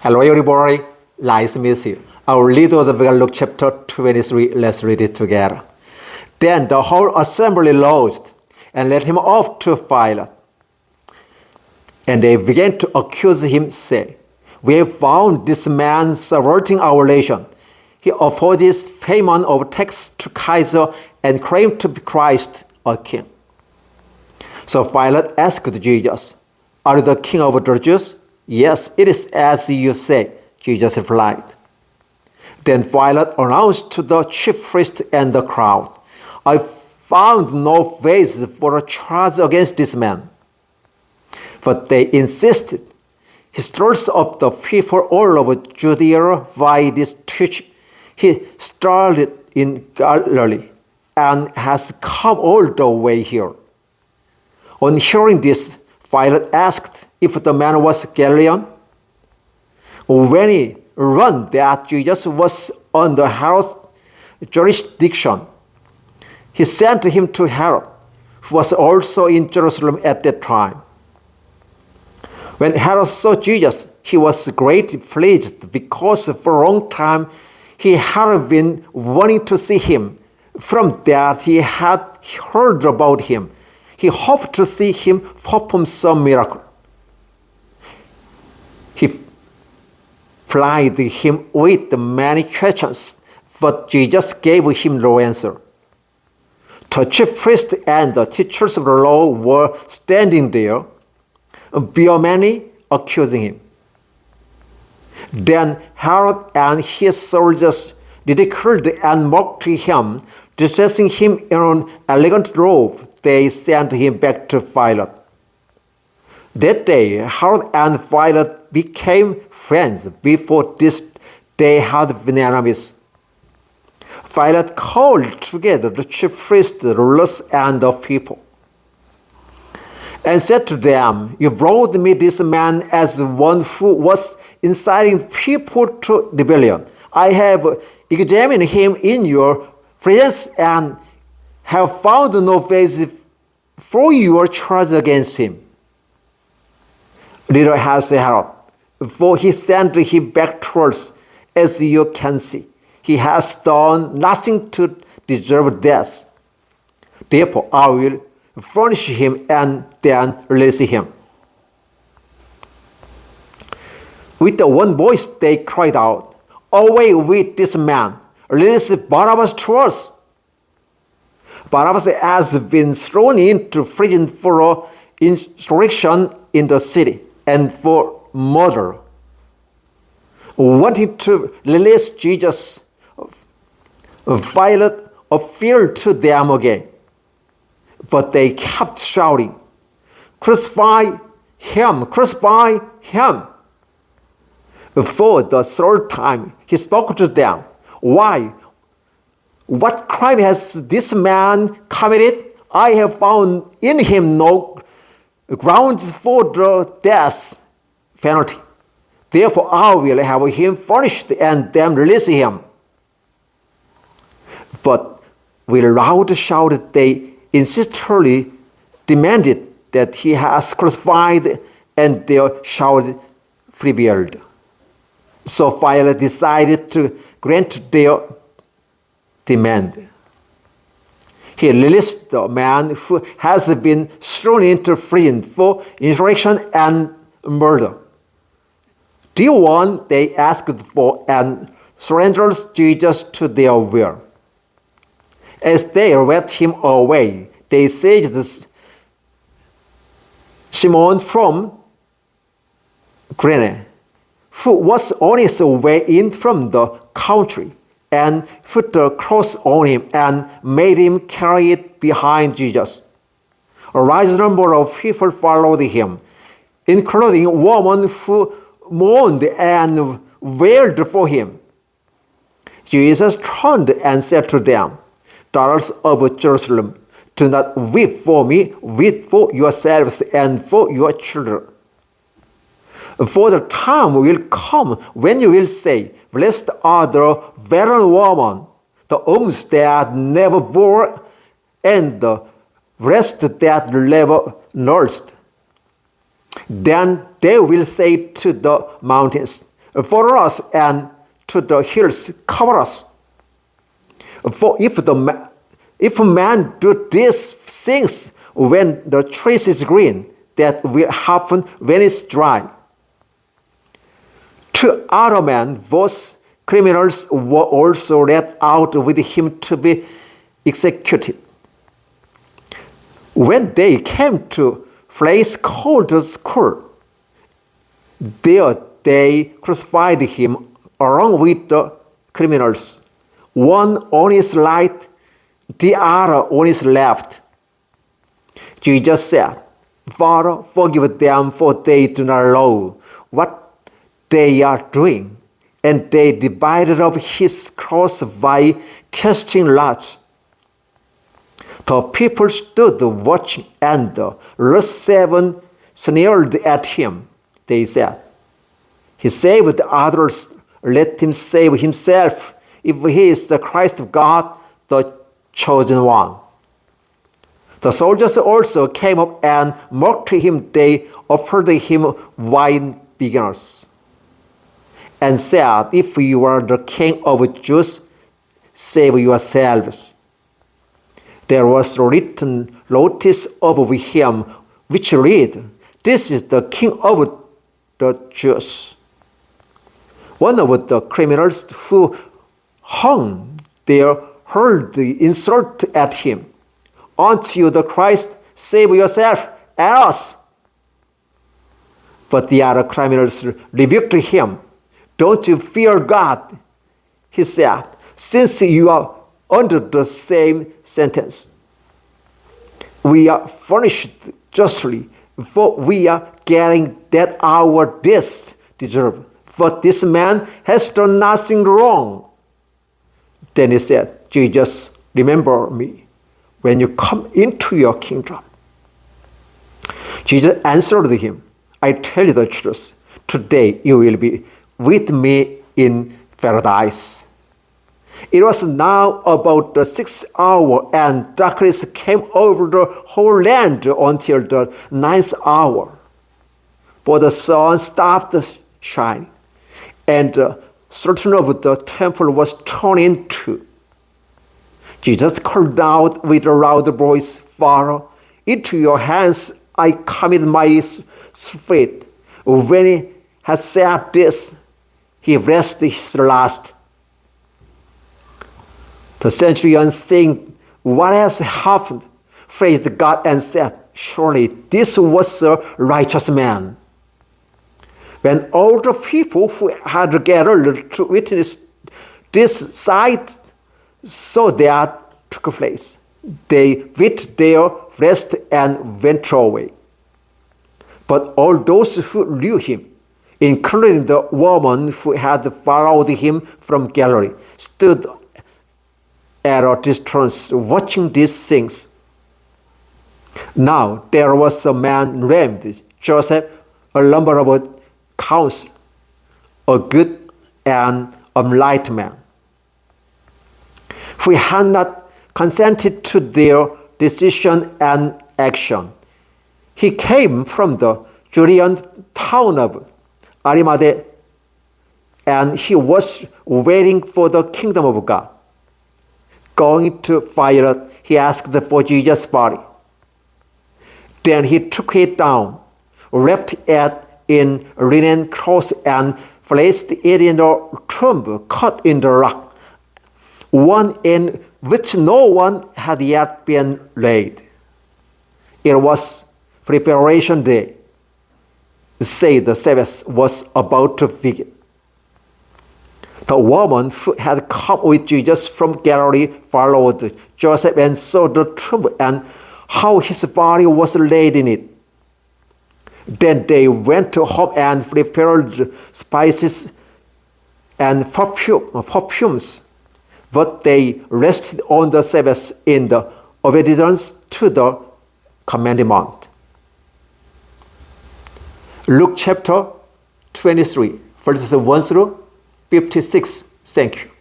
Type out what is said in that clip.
Hello everybody, nice to meet you. Our read of Luke chapter 23, let's read it together. Then the whole assembly rose and led him off to Pilate. And they began to accuse him, saying, "We have found this man subverting our nation. He opposes payment of tax to Caesar and claimed to be Christ, a king." So Pilate asked Jesus, "Are you the king of the Jews?" "Yes, it is as you say," Jesus replied. Then Pilate announced to the chief priests and the crowd, "I found no basis for a charge against this man." But they insisted. "He stirs up the people all over Judea by this teaching. He started in Galilee and has come all the way here." On hearing this, Pilate asked if the man was Galilean. When he learned that Jesus was under Herod's jurisdiction, he sent him to Herod, who was also in Jerusalem at that time. When Herod saw Jesus, he was greatly pleased because for a long time he had been wanting to see him. From that he had heard about him. He hoped to see him perform some miracle. He plied him with many questions, but Jesus gave him no answer. The chief priests and the teachers of the law were standing there, vehemently accusing him. Then Herod and his soldiers ridiculed and mocked him, dressing him in an elegant robe. They sent him back to Pilate. That day, Herod and Pilate became friends. Before this, they had been enemies. Pilate called together the chief priests, the rulers, and the people, and said to them, "You brought me this man as one who was inciting people to rebellion. I have examined him in your presence and have found no basis for your charge against him." Little has Herod, for he sent him back to us. As you can see, he has done nothing to deserve death. Therefore, I will punish him and then release him. With one voice they cried out, "Away with this man! Release Barabbas to us!" Barabbas has been thrown into prison for insurrection in the city and for murder. Wanting to release Jesus, Pilate appealed to them again. But they kept shouting, "Crucify him! Crucify him!" For the third time, he spoke to them. "Why? What crime has this man committed? I have found in him no grounds for the death penalty. Therefore, I will have him punished and then release him." But with a loud shout, they insistently demanded that he has crucified, and their shout prevailed. So Pilate decided to grant their demand. He released the man who has been thrown into prison for insurrection and murder. The one they asked for, and surrendered Jesus to their will. As they led him away, they seized Simon from Cyrene, who was on his way in from the country, and put the cross on him and made him carry it behind Jesus. A large number of people followed him, including women who mourned and wailed for him. Jesus turned and said to them, "Daughters of Jerusalem, do not weep for me, weep for yourselves and for your children. For the time will come when you will say, 'Blessed are the barren woman, the wombs that never bore, and the breast that never nursed.' Then they will say to the mountains, follow us, and to the hills cover us. For if man do these things when the tree is green, that will happen when it's dry. Two other men, those criminals, were also led out with him to be executed. When they came to a place called the Skull, there they crucified him along with the criminals, one on his right, the other on his left. Jesus said, Father, forgive them, for they do not know what they are doing. And they divided up his cross by casting lots. The people stood watching, and the last 7 sneered at him. They said, He saved others, let him save himself, if he is the Christ of God, the chosen one. The soldiers also came up and mocked him. They offered him wine beginners and said, If you are the king of Jews, save yourselves. There was written notice over him which read, This is the king of the Jews. One of the criminals who hung there hurled the insult at him. Aren't you the Christ? Save yourself and us. But the other criminals rebuked him. Don't you fear God? He said, since you are under the same sentence. We are punished justly, for we are getting that our deaths deserve. But this man has done nothing wrong. Then he said, Jesus, remember me when you come into your kingdom. Jesus answered him, I tell you the truth, today you will be with me in paradise. It was now about the 6th hour, and darkness came over the whole land until the 9th hour. But the sun stopped shining, and the curtain of the temple was torn in two. Jesus called out with a loud voice, Father, into your hands I commit my spirit. When he had said this, he breathed his last. The centurion, seeing what has happened, praised God and said, surely this was a righteous man. When all the people who had gathered to witness this sight saw that took place, they beat their breast and went away. But all those who knew him, including the woman who had followed him from Galilee, stood at a distance watching these things. Now there was a man named Joseph, a member of a council, a good and upright man, who had not consented to their decision and action. He came from the Judean town of Arimathea, and he was waiting for the kingdom of God. Going to Pilate, he asked for Jesus' body. Then he took it down, wrapped it in a linen cloth, and placed it in a tomb cut in the rock, one in which no one had yet been laid. It was preparation day. Say the Sabbath was about to begin. The woman who had come with Jesus from Galilee followed Joseph and saw the tomb and how his body was laid in it. Then they went home and prepared spices and perfumes, but they rested on the Sabbath in the obedience to the commandment. Luke chapter 23, verses 1 through 56. Thank you.